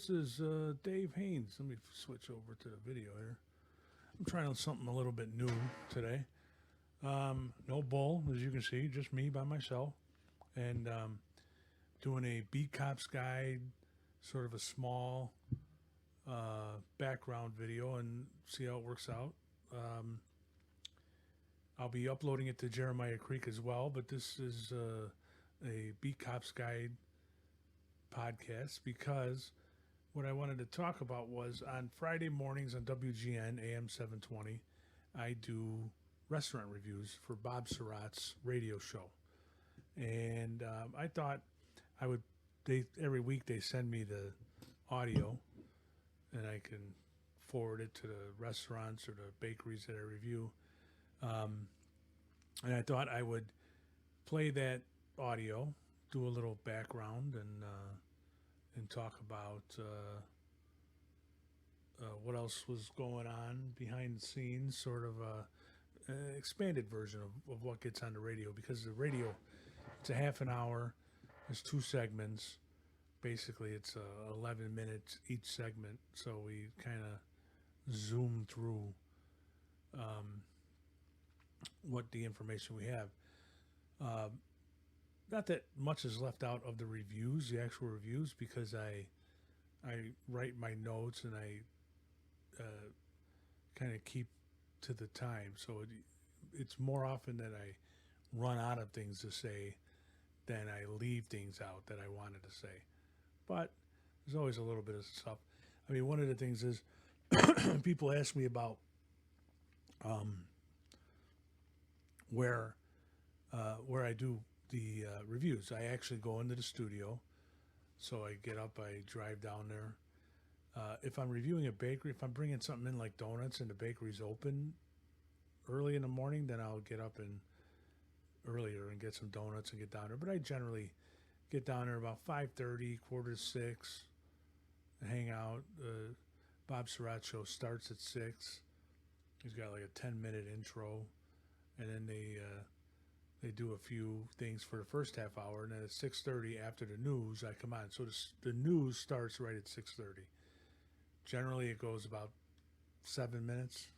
This is Dave Haynes. Let me switch over to the video here. I'm trying something a little bit new today. No bull, as you can see, just me by myself. And doing a Beat Cops Guide, sort of a small background video, and see how it works out. I'll be uploading it to Jeremiah Creek as well, but this is a Beat Cops Guide podcast because what I wanted to talk about was on Friday mornings on WGN AM 720, I do restaurant reviews for Bob Surratt's radio show. And I thought I would, every week they send me the audio and I can forward it to the restaurants or the bakeries that I review. And I thought I would play that audio, do a little background, and talk about what else was going on behind the scenes, sort of an expanded version of what gets on the radio, because the radio, it's a half an hour, there's 2 segments, basically it's 11 minutes each segment, so we kind of zoom through what the information we have. Not that much is left out of the reviews, the actual reviews, because I write my notes and I kind of keep to the time. So it's more often that I run out of things to say than I leave things out that I wanted to say. But there's always a little bit of stuff. I mean, one of the things is people ask me about where I do the reviews. I actually go into the studio, so I get up, I drive down there. If I'm reviewing a bakery, if I'm bringing something in like donuts and the bakery's open early in the morning, then I'll get up and earlier and get some donuts and get down there. But I generally get down there about 5:30, 5:45, hang out. Bob Surratt show starts at 6. He's got like a 10-minute intro, and then they do a few things for the first half hour, and then at 6:30 after the news, I come on. So the news starts right at 6:30. Generally, it goes about 7 minutes,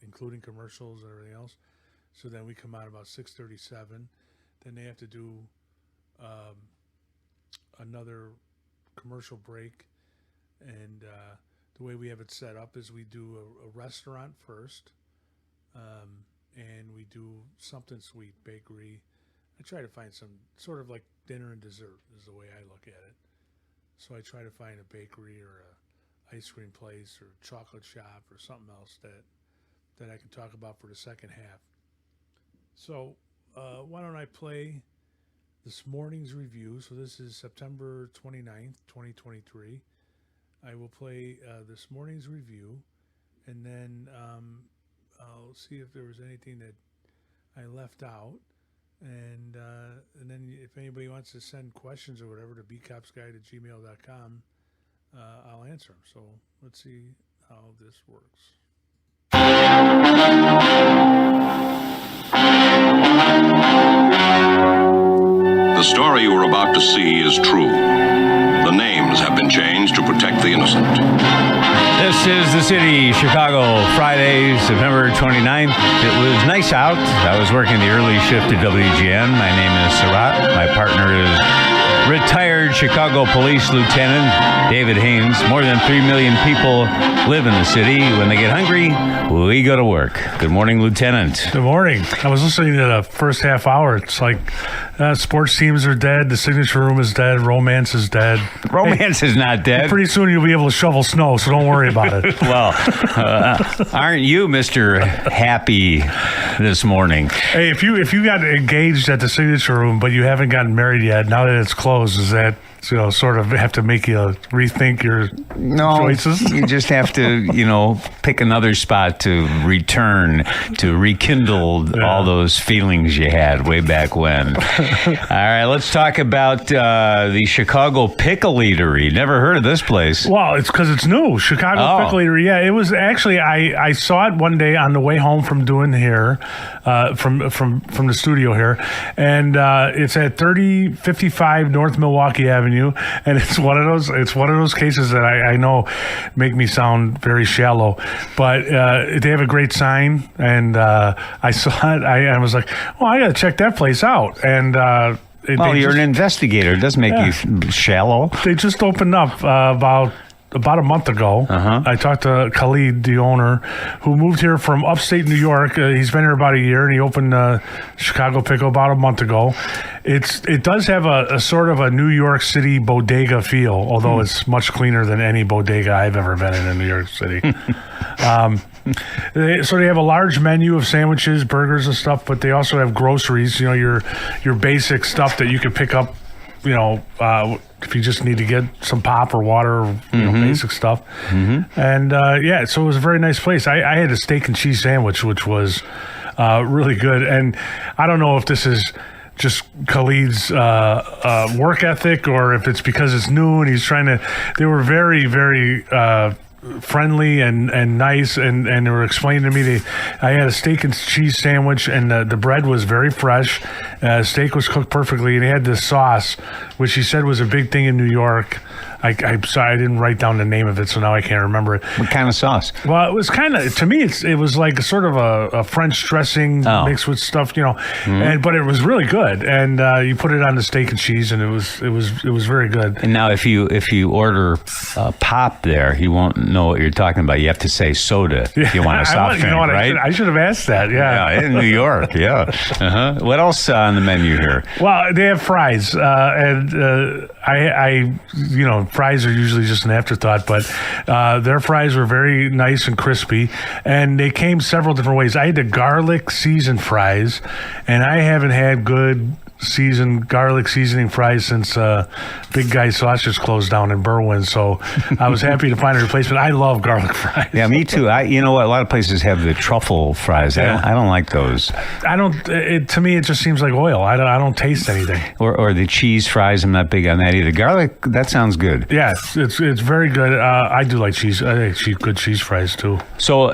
including commercials and everything else. So then we come out about 6:37. Then they have to do another commercial break, and the way we have it set up is we do a restaurant first. And we do something sweet, bakery. I try to find some sort of like dinner and dessert is the way I look at it. So I try to find a bakery or a ice cream place or chocolate shop or something else that I can talk about for the second half. So why don't I play this morning's review? So this is September 29th, 2023. I will play this morning's review, and then I'll see if there was anything that I left out, and then if anybody wants to send questions or whatever to beatcopsguide@gmail.com, I'll answer them. So let's see how this works. The story you are about to see is true. The names have been changed to protect the innocent. This is the city, Chicago, Friday, September 29th. It was nice out. I was working the early shift at WGN. My name is Surratt. My partner is retired Chicago Police Lieutenant David Haynes. More than 3 million people live in the city. When they get hungry, we go to work. Good morning, Lieutenant. Good morning. I was listening to the first half hour. It's like sports teams are dead. The Signature Room is dead. Romance is dead. Romance is not dead. Pretty soon you'll be able to shovel snow, so don't worry about it. Well, aren't you Mr. Happy this morning? Hey, if you got engaged at the Signature Room, but you haven't gotten married yet, now that it's closed, is that sort of have to make you rethink your choices? You just have to, pick another spot to return, to rekindle all those feelings you had way back when. All right, let's talk about the Chicago Pickle Eatery. Never heard of this place. Well, it's because it's new. Chicago Pickle Eatery. Yeah, it was actually, I saw it one day on the way home from doing here, from the studio here, and it's at 3055 North Milwaukee Avenue. Avenue, and it's one of those cases that I know make me sound very shallow, but they have a great sign, and I saw it. I was like, well, I got to check that place out, and. You're an investigator. It does make you shallow. They just opened up about a month ago. I talked to Khalid, the owner, who moved here from upstate New York. He's been here about a year, and he opened Chicago Pickle about a month ago. It does have a sort of a New York City bodega feel, although it's much cleaner than any bodega I've ever been in New York City. So they have a large menu of sandwiches, burgers, and stuff, but they also have groceries. Your basic stuff that you can pick up. If you just need to get some pop or water, or, basic stuff. And so it was a very nice place. I had a steak and cheese sandwich, which was really good. And I don't know if this is just Khalid's work ethic or if it's because it's new and he's trying to. They were very, very. Friendly and nice, and they were explaining to me I had a steak and cheese sandwich, and the bread was very fresh. Steak was cooked perfectly, and they had this sauce, which he said was a big thing in New York. I'm sorry, I didn't write down the name of it, so now I can't remember it. What kind of sauce? Well, it was kind of, to me, it was like sort of a French dressing mixed with stuff, but it was really good. And you put it on the steak and cheese, and it was very good. And now, if you order pop there, you won't know what you're talking about. You have to say soda if you want a soft drink, right? I should have asked that. Yeah, in New York. Yeah. What else on the menu here? Well, they have fries, and fries are usually just an afterthought, but their fries were very nice and crispy, and they came several different ways. I had the garlic seasoned fries, and I haven't had good seasoned garlic seasoning fries since Big Guy Sausage closed down in Berwyn, so I was happy to find a replacement. I love garlic fries. Yeah, me too. You know what? A lot of places have the truffle fries. Yeah. I don't like those. To me, it just seems like oil. I don't taste anything. Or the cheese fries. I'm not big on that either. Garlic, that sounds good. Yeah, it's very good. I do like cheese. I think good cheese fries too. So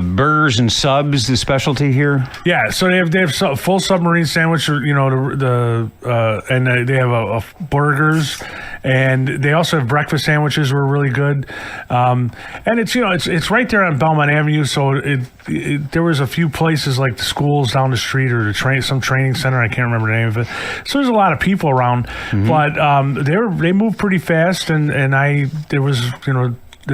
burgers and subs, the specialty here? Yeah, so they have full submarine sandwich. And they have a burgers, and they also have breakfast sandwiches were really good. And it's right there on Belmont Avenue. So there was a few places like the schools down the street or some training center. I can't remember the name of it. So there's a lot of people around, but they moved pretty fast, and there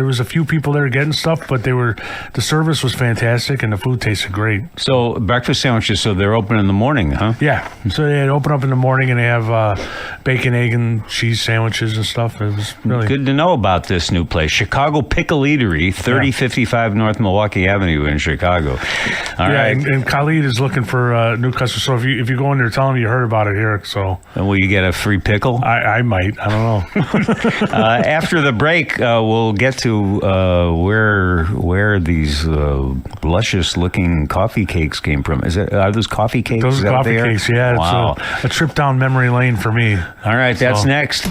was a few people there getting stuff, but the service was fantastic and the food tasted great. So breakfast sandwiches, so they're open in the morning, huh? Yeah. So they open up in the morning and they have bacon, egg, and cheese sandwiches and stuff. It was really good to know about this new place, Chicago Pickle Eatery, 3055 North Milwaukee Avenue in Chicago. All right. And Khalid is looking for new customers. So if you go in there, tell him you heard about it here. So will you get a free pickle? I might. I don't know. After the break, we'll get to where these luscious looking coffee cakes came from. Are those coffee cakes? Those are coffee cakes, yeah. Wow. It's a trip down memory lane for me. All right, that's next.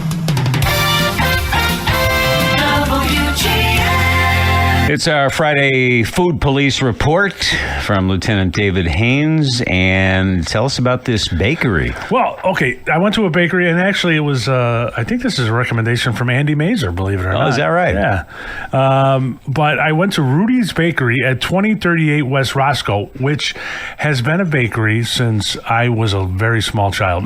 It's our Friday Food Police Report from Lieutenant David Haynes. And tell us about this bakery. Well, okay, I went to a bakery, and actually it was, I think this is a recommendation from Andy Mazer, believe it or not. Oh, is that right? Yeah. But I went to Rudy's Bakery at 2038 West Roscoe, which has been a bakery since I was a very small child.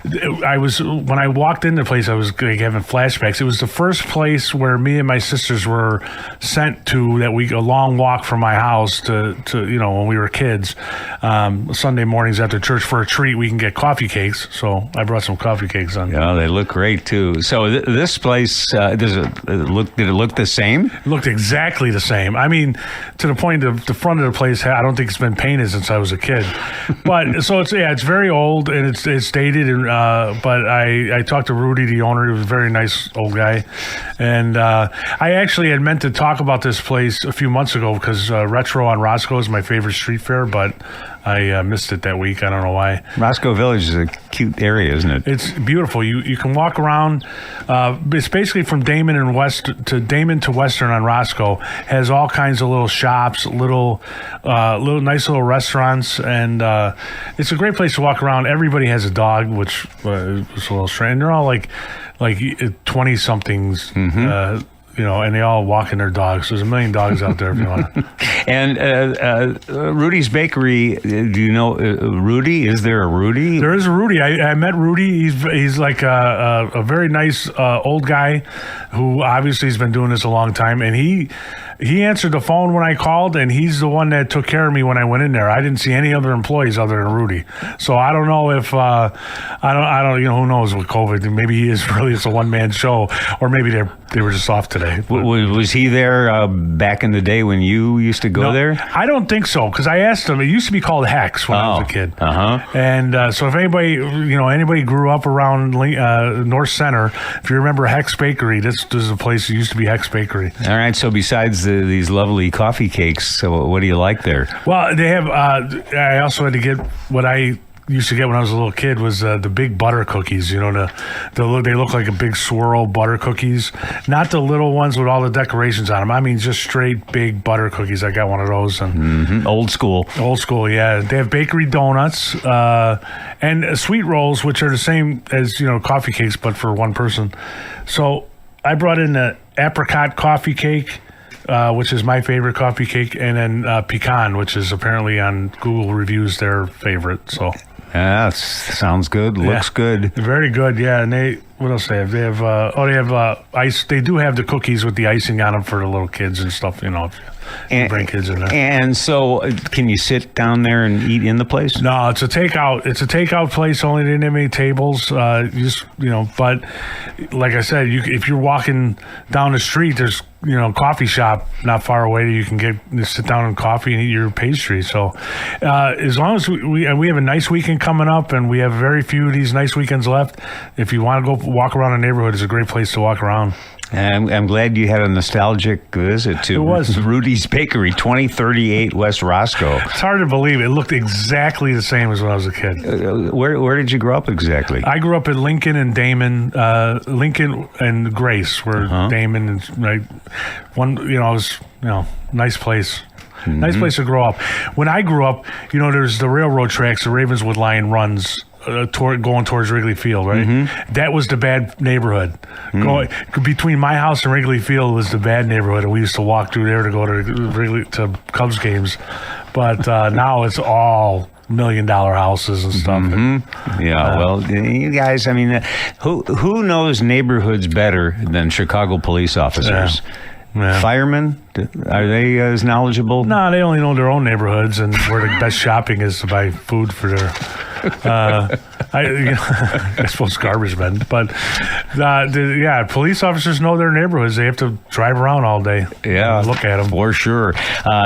When I walked in the place, I was like having flashbacks. It was the first place where me and my sisters were sent to a long walk from my house to when we were kids. Sunday mornings after church for a treat, we can get coffee cakes. So I brought some coffee cakes on. Yeah, they look great too. So this place, did it look the same? It looked exactly the same. I mean, to the point of the front of the place, I don't think it's been painted since I was a kid. But so it's very old and it's dated and. But I talked to Rudy, the owner. He was a very nice old guy. And I actually had meant to talk about this place a few months ago because Retro on Roscoe is my favorite street fair, but I missed it that week. I don't know why. Roscoe Village is a cute area, isn't it? It's beautiful. You can walk around. It's basically from Damon to Western on Roscoe. Has all kinds of little shops, little nice little restaurants, and it's a great place to walk around. Everybody has a dog, which was a little strange. They're all like 20-somethings. And they all walking their dogs. There's a million dogs out there if you want to. And Rudy's Bakery, do you know Rudy? Is there a Rudy? There is a Rudy. I met Rudy. He's like a very nice old guy who obviously has been doing this a long time. And he answered the phone when I called, and he's the one that took care of me when I went in there. I didn't see any other employees other than Rudy. So I don't know if I don't who knows with COVID. Maybe he is really it's a one-man show, or maybe they were just off today. Was he there back in the day when you used to go there? I don't think so, because I asked him. It used to be called Hex when I was a kid. And so if anybody grew up around North Center, if you remember Hex Bakery, this is a place that used to be Hex Bakery. All right. So besides these lovely coffee cakes, so what do you like there? Well, they have. I also had to get what I used to get when I was a little kid was the big butter cookies. They look like a big swirl butter cookies, not the little ones with all the decorations on them. I mean, just straight big butter cookies. I got one of those. And Old school, yeah. They have bakery donuts and sweet rolls, which are the same as coffee cakes, but for one person. So I brought in the apricot coffee cake, which is my favorite coffee cake, and then pecan, which is apparently on Google reviews their favorite. So yeah, sounds good. Looks good. Very good. Yeah, and what else they have? They have ice. They do have the cookies with the icing on them for the little kids and stuff. If you bring kids in there. And so, can you sit down there and eat in the place? No, it's a takeout. It's a takeout place. Only they didn't have any tables. But like I said, if you're walking down the street, there's coffee shop not far away that you can sit down and coffee and eat your pastry. So as long as we have a nice weekend coming up, and we have very few of these nice weekends left, if you want to go walk around the neighborhood, it's a great place to walk around. I'm glad you had a nostalgic visit to Rudy's Bakery, 2038 West Roscoe. It's hard to believe. It looked exactly the same as when I was a kid. Where did you grow up exactly? I grew up in Lincoln and Damon. Lincoln and Grace were Damon. And nice place. Nice place to grow up. When I grew up, there's the railroad tracks, the Ravenswood line runs going towards Wrigley Field, right? That was the bad neighborhood. Between my house and Wrigley Field was the bad neighborhood, and we used to walk through there to go to Cubs games. But now it's all $1 million houses and stuff. Well, you guys, I mean, who knows neighborhoods better than Chicago police officers? Yeah. Firemen, are they as knowledgeable? No, they only know their own neighborhoods and where the best shopping is to buy food for their I suppose garbage men, but police officers know their neighborhoods. They have to drive around all day. Yeah, look at them for sure.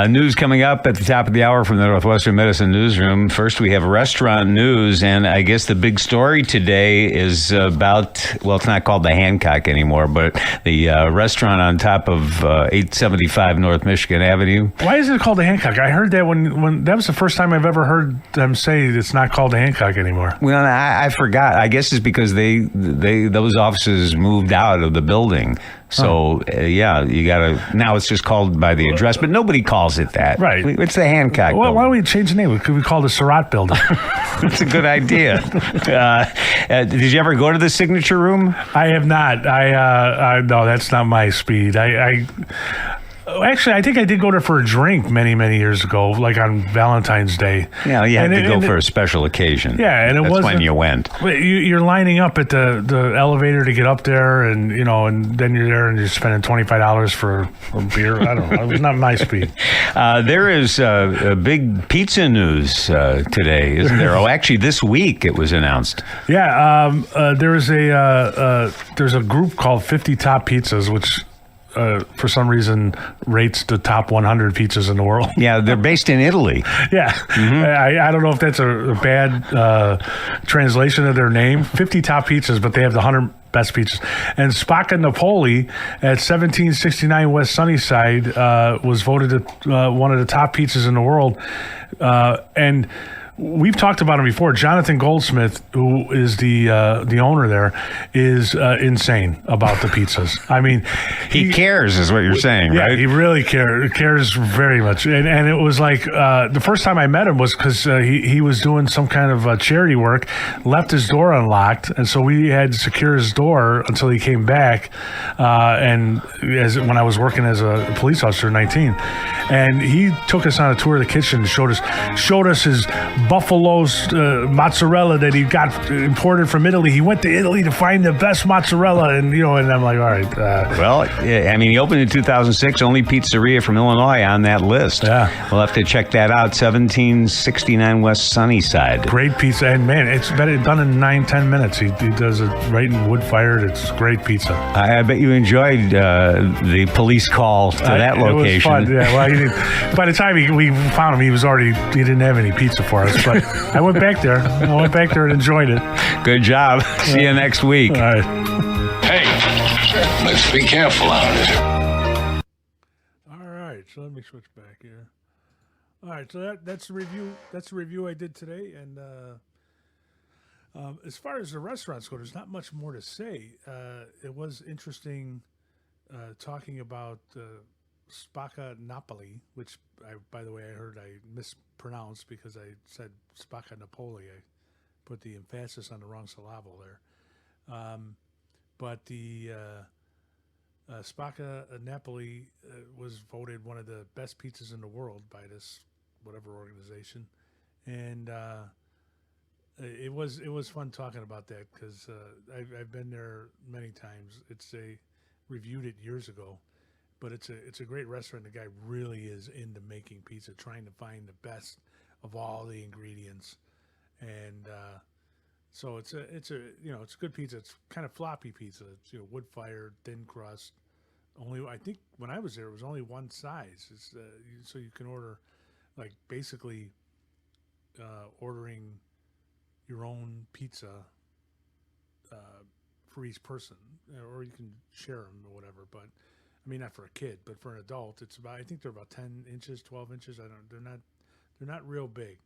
News coming up at the top of the hour from the Northwestern Medicine Newsroom. First, we have restaurant news, and I guess the big story today is about, well, it's not called the Hancock anymore, but the restaurant on top of 875 North Michigan Avenue. Why is it called the Hancock? I heard that when that was the first time I've ever heard them say it's not called the Hancock anymore. Well, I forgot. I guess it's because those offices moved out of the building. So, you got to, now it's just called by the address, but nobody calls it that. Right. It's the Hancock building. Why don't we change the name? Could we call it the Surratt building? That's a good idea. Did you ever go to the Signature Room? I have not. No, that's not my speed. Actually, I think I did go there for a drink many, many years ago, like on Valentine's Day. Yeah, you had to go for a special occasion. Yeah, and that's when you went. You're lining up at the elevator to get up there, and and then you're there and you're spending $25 for a beer. I don't know. It was not my speed. There is a big pizza news today, isn't there? Oh, actually, this week it was announced. Yeah, there's a group called 50 Top Pizzas, which for some reason rates the top 100 pizzas in the world. Yeah, they're based in Italy. Yeah, I don't know if that's a bad translation of their name. 50 top pizzas, but they have the 100 best pizzas. And Spacca Napoli at 1769 West Sunnyside was voted one of the top pizzas in the world. And we've talked about him before. Jonathan Goldsmith, who is the owner there, is insane about the pizzas. I mean, he cares, is what you're saying, yeah, right? He really cares very much. And it was like the first time I met him was because he was doing some kind of charity work, left his door unlocked, and so we had to secure his door until he came back. And when I was working as a police officer, 19, and he took us on a tour of the kitchen and showed us his Buffalo's mozzarella that he got imported from Italy. He went to Italy to find the best mozzarella, and I'm like, all right. Well, yeah, I mean, he opened in 2006, only pizzeria from Illinois on that list. Yeah. We'll have to check that out, 1769 West Sunnyside. Great pizza, and man, it's done in 9-10 minutes. He does it right in wood fired. It's great pizza. I bet you enjoyed the police call to that location. It was fun. Yeah, well, by the time we found him, he didn't have any pizza for us. But I went back there. And enjoyed it. Good job. See you next week. All right. Hey, let's be careful out here. All right. So let me switch back here. All right. So that's the review. That's the review I did today. And as far as the restaurants go, there's not much more to say. It was interesting talking about Spacca Napoli, which, by the way, I heard I mispronounced because I said Spacca Napoli. I put the emphasis on the wrong syllable there. But the Spacca Napoli was voted one of the best pizzas in the world by this whatever organization, and it was fun talking about that because I've been there many times. Reviewed it years ago. But it's a great restaurant. The guy really is into making pizza, trying to find the best of all the ingredients, and so it's a good pizza. It's kind of floppy pizza. It's wood fired, thin crust. I think when I was there, it was only one size. It's so you can order like basically ordering your own pizza for each person, or you can share them or whatever, but. I mean, not for a kid, but for an adult, I think they're about 10 inches, 12 inches. They're not real big,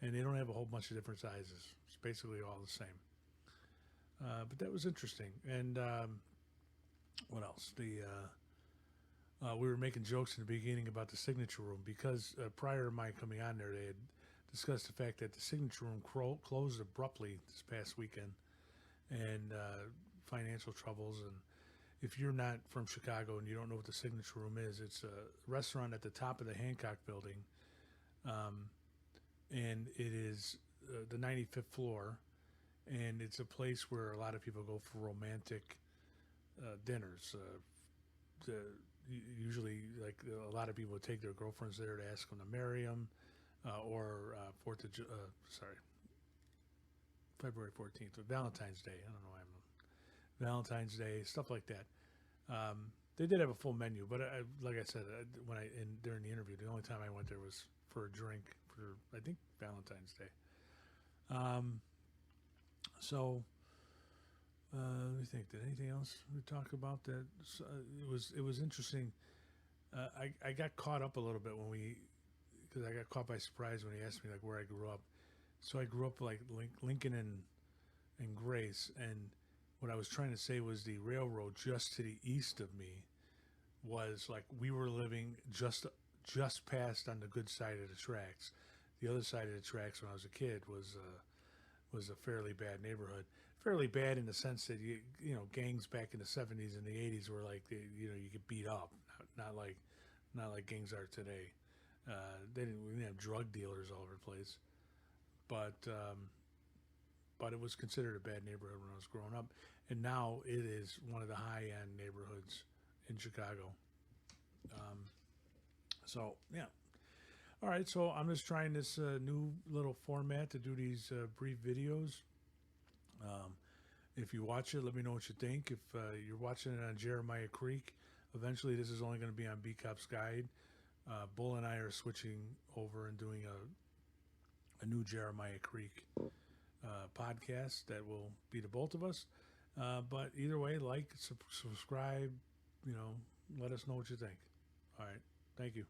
and they don't have a whole bunch of different sizes. It's basically all the same. But that was interesting. And what else? We were making jokes in the beginning about the signature room because prior to my coming on there, they had discussed the fact that the signature room closed abruptly this past weekend, and financial troubles. And if you're not from Chicago and you don't know what the signature room is, it's a restaurant at the top of the Hancock building, and it is the 95th floor, and it's a place where a lot of people go for romantic dinners. Usually, like a lot of people would take their girlfriends there to ask them to marry them, or February 14th, or Valentine's Day. I don't know why Valentine's Day, stuff like that. They did have a full menu, but like I said, during the interview, the only time I went there was for a drink for, I think, Valentine's Day. Let me think. Did anything else we talk about that? It was interesting. I got caught up a little bit because I got caught by surprise when he asked me like where I grew up. So I grew up like Lincoln and Grace, and what I was trying to say was the railroad just to the east of me was like we were living just past on the good side of the tracks. The other side of the tracks when I was a kid was a fairly bad neighborhood. Fairly bad in the sense that you know gangs back in the 70s and the 80s were like you get beat up, not like gangs are today. We didn't have drug dealers all over the place, but it was considered a bad neighborhood when I was growing up, and now it is one of the high-end neighborhoods in Chicago. So yeah. All right, so I'm just trying this new little format to do these brief videos. If you watch it, let me know what you think. If you're watching it on Jeremiah Creek, Eventually, this is only going to be on B Cop's Guide. Bull and I are switching over and doing a new Jeremiah Creek podcast that will be the both of us. But either way, like, subscribe, let us know what you think. All right. Thank you.